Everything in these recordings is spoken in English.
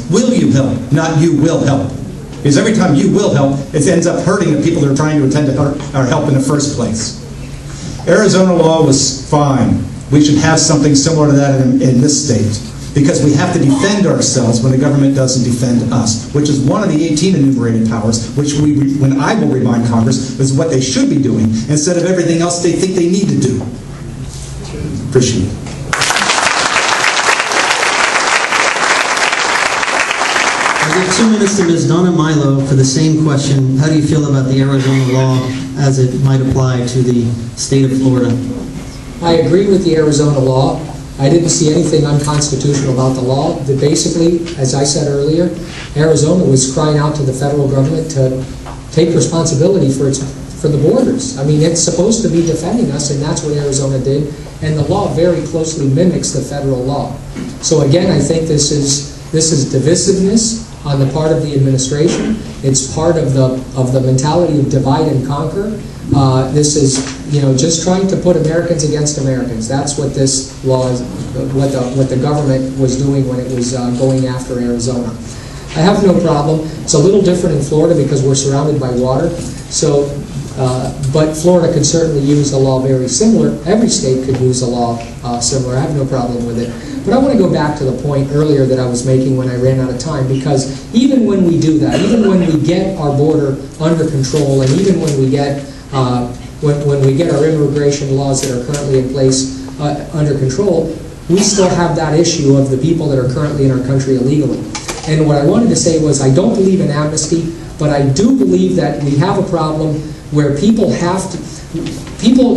will you help, not you will help. Because every time you will help, it ends up hurting the people that are trying to attend to our help in the first place. Arizona law was fine. We should have something similar to that in this state, because we have to defend ourselves when the government doesn't defend us, which is one of the 18 enumerated powers, which when I will remind Congress, is what they should be doing, instead of everything else they think they need to do. Appreciate it. I give 2 minutes to Ms. Donna Milo for the same question. How do you feel about the Arizona law as it might apply to the state of Florida? I agree with the Arizona law. I didn't see anything unconstitutional about the law. That basically, as I said earlier, Arizona was crying out to the federal government to take responsibility for the borders. I mean, it's supposed to be defending us, and that's what Arizona did. And the law very closely mimics the federal law. So again, I think this is divisiveness on the part of the administration. It's part of the mentality of divide and conquer. This is, just trying to put Americans against Americans. That's what this law is, what the government was doing when it was going after Arizona. I have no problem. It's a little different in Florida because we're surrounded by water. So, but Florida could certainly use a law very similar. Every state could use a law similar. I have no problem with it. But I want to go back to the point earlier that I was making when I ran out of time, because even when we do that, even when we get our border under control, and even when we get when we get our immigration laws that are currently in place under control, we still have that issue of the people that are currently in our country illegally. And what I wanted to say was, I don't believe in amnesty, but I do believe that we have a problem where people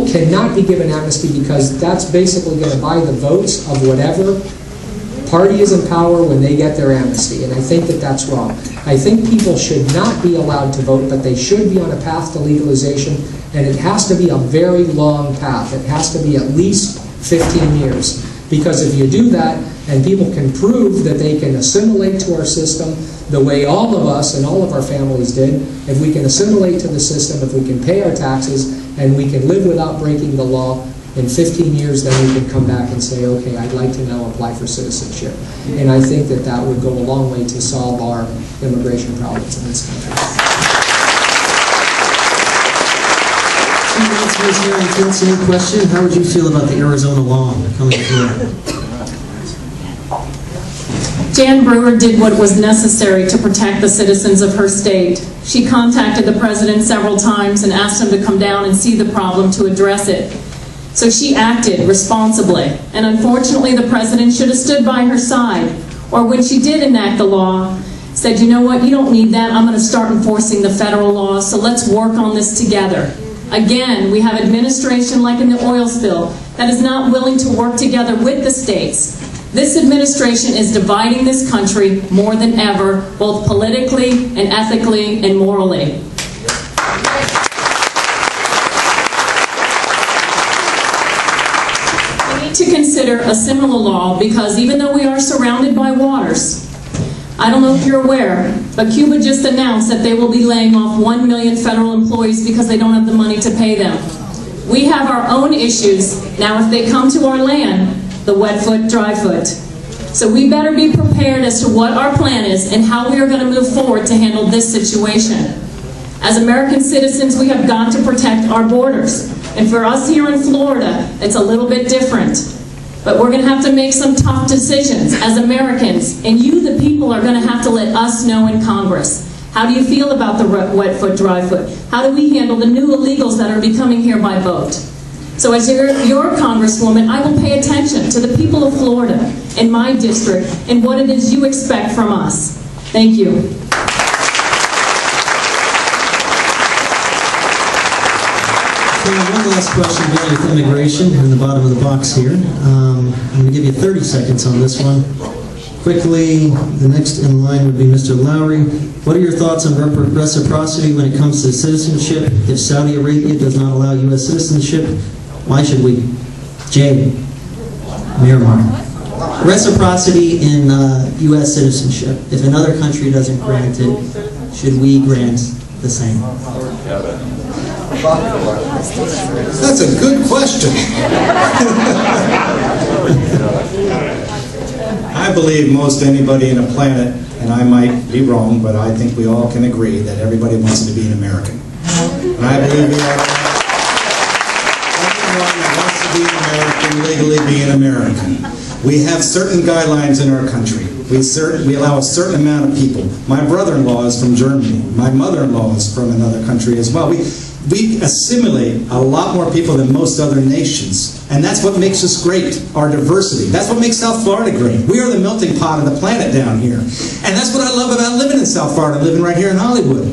cannot be given amnesty, because that's basically going to buy the votes of whatever party is in power when they get their amnesty. And I think that that's wrong. I think people should not be allowed to vote, but they should be on a path to legalization, and it has to be a very long path. It has to be at least 15 years. Because if you do that, and people can prove that they can assimilate to our system the way all of us and all of our families did, if we can assimilate to the system, if we can pay our taxes, and we can live without breaking the law, in 15 years then we can come back and say, okay, I'd like to now apply for citizenship. And I think that that would go a long way to solve our immigration problems in this country. Same question. How would you feel about the Arizona law coming through? Jan Brewer did what was necessary to protect the citizens of her state. She contacted the president several times and asked him to come down and see the problem to address it. So she acted responsibly, and unfortunately the president should have stood by her side, or when she did enact the law, said, you know what, you don't need that, I'm going to start enforcing the federal law, so let's work on this together. Again, we have administration like in the oil spill that is not willing to work together with the states. This administration is dividing this country more than ever, both politically and ethically and morally. We need to consider a similar law, because even though we are surrounded by waters, I don't know if you're aware, but Cuba just announced that they will be laying off 1 million federal employees because they don't have the money to pay them. We have our own issues. Now, if they come to our land, the wet foot, dry foot. So we better be prepared as to what our plan is and how we are going to move forward to handle this situation. As American citizens, we have got to protect our borders. And for us here in Florida, it's a little bit different. But we're going to have to make some tough decisions as Americans, and you, the people, are going to have to let us know in Congress. How do you feel about the wet foot, dry foot? How do we handle the new illegals that are becoming here by boat? So as your Congresswoman, I will pay attention to the people of Florida in my district and what it is you expect from us. Thank you. One last question dealing with immigration in the bottom of the box here. I'm going to give you 30 seconds on this one. Quickly, the next in line would be Mr. Lowry. What are your thoughts on reciprocity when it comes to citizenship? If Saudi Arabia does not allow U.S. citizenship, why should we? Jay, Miramar. Reciprocity in U.S. citizenship. If another country doesn't grant it, should we grant the same? That's a good question. I I believe most anybody on the planet, and I might be wrong, but I think we all can agree that everybody wants to be an American. And I believe we are everyone that wants to be an American, legally be an American. We have certain guidelines in our country. We allow a certain amount of people. My brother-in-law is from Germany. My mother-in-law is from another country as well. We assimilate a lot more people than most other nations. And that's what makes us great, our diversity. That's what makes South Florida great. We are the melting pot of the planet down here. And that's what I love about living in South Florida, living right here in Hollywood.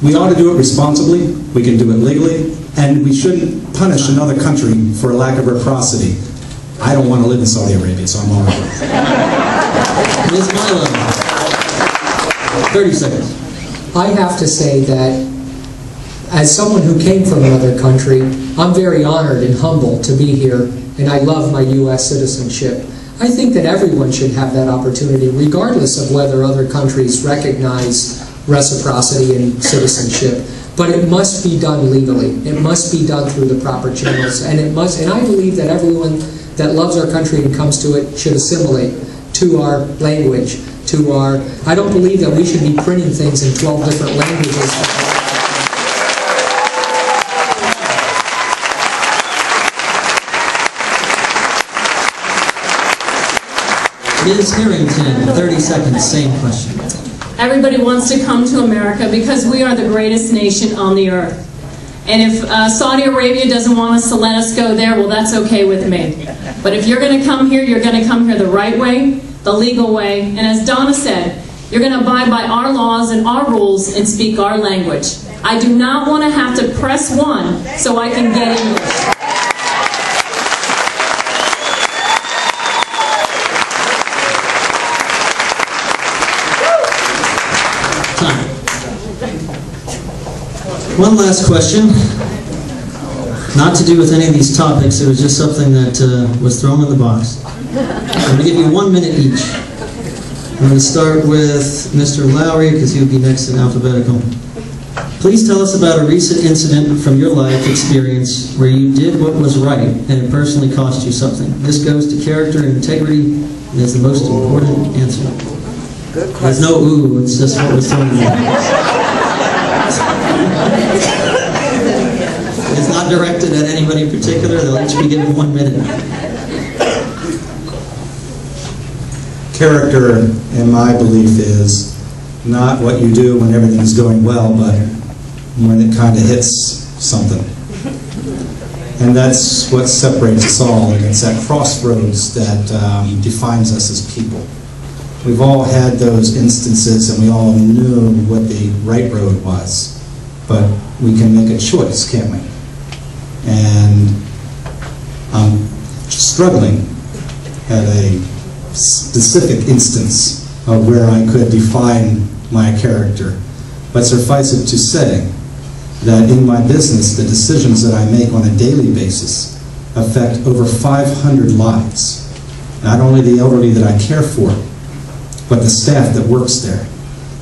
We ought to do it responsibly. We can do it legally. And we shouldn't punish another country for a lack of reciprocity. I don't want to live in Saudi Arabia, so I'm all right. Ms. Milo, 30 seconds. I have to say that as someone who came from another country, I'm very honored and humbled to be here, and I love my U.S. citizenship. I think that everyone should have that opportunity, regardless of whether other countries recognize reciprocity and citizenship. But it must be done legally. It must be done through the proper channels, and I believe that everyone that loves our country and comes to it should assimilate to our language, to our... I don't believe that we should be printing things in 12 different languages. Ms. Harrington, 30 seconds, same question. Everybody wants to come to America because we are the greatest nation on the earth. And if Saudi Arabia doesn't want us to let us go there, well, that's okay with me. But if you're going to come here, you're going to come here the right way, the legal way, and as Donna said, you're going to abide by our laws and our rules and speak our language. I do not want to have to press 1 so I can get English. One last question, not to do with any of these topics, it was just something that was thrown in the box. I'm going to give you 1 minute each. I'm going to start with Mr. Lowry, because he would be next in alphabetical. Please tell us about a recent incident from your life experience where you did what was right and it personally cost you something. This goes to character and integrity and is the most important answer. Good question. There's no ooh, it's just what was thrown in the box. It's not directed at anybody in particular. They'll each be given 1 minute. Character, in my belief, is not what you do when everything's going well, but when it kind of hits something. And that's what separates us all, and it's that crossroads that defines us as people. We've all had those instances, and we all knew what the right road was. But we can make a choice, can't we? And I'm struggling at a specific instance of where I could define my character. But suffice it to say that in my business, the decisions that I make on a daily basis affect over 500 lives. Not only the elderly that I care for, but the staff that works there.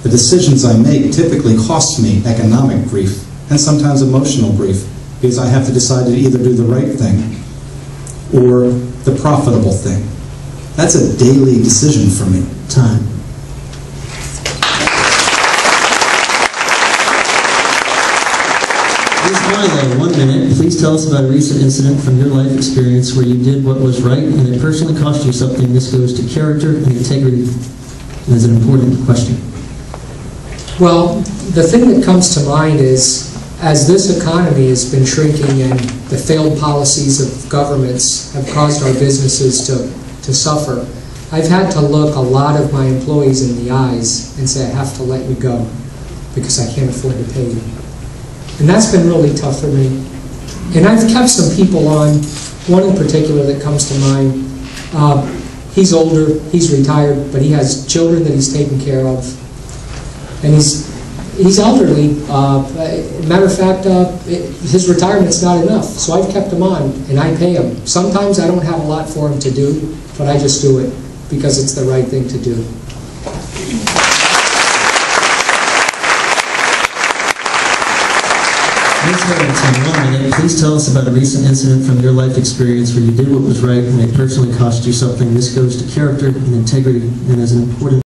The decisions I make typically cost me economic grief and sometimes emotional grief because I have to decide to either do the right thing or the profitable thing. That's a daily decision for me. Time. Ms. Milo, 1 minute. Please tell us about a recent incident from your life experience where you did what was right and it personally cost you something. This goes to character and integrity. That's an important question. Well, the thing that comes to mind is, as this economy has been shrinking and the failed policies of governments have caused our businesses to suffer, I've had to look a lot of my employees in the eyes and say, I have to let you go because I can't afford to pay you. And that's been really tough for me. And I've kept some people on, one in particular that comes to mind. He's older, he's retired, but he has children that he's taken care of. And he's elderly. Matter of fact, his retirement's not enough, so I've kept him on, and I pay him. Sometimes I don't have a lot for him to do, but I just do it because it's the right thing to do. Ms. Harrington, 1 minute. Please tell us about a recent incident from your life experience where you did what was right and it personally cost you something. This goes to character and integrity and is an important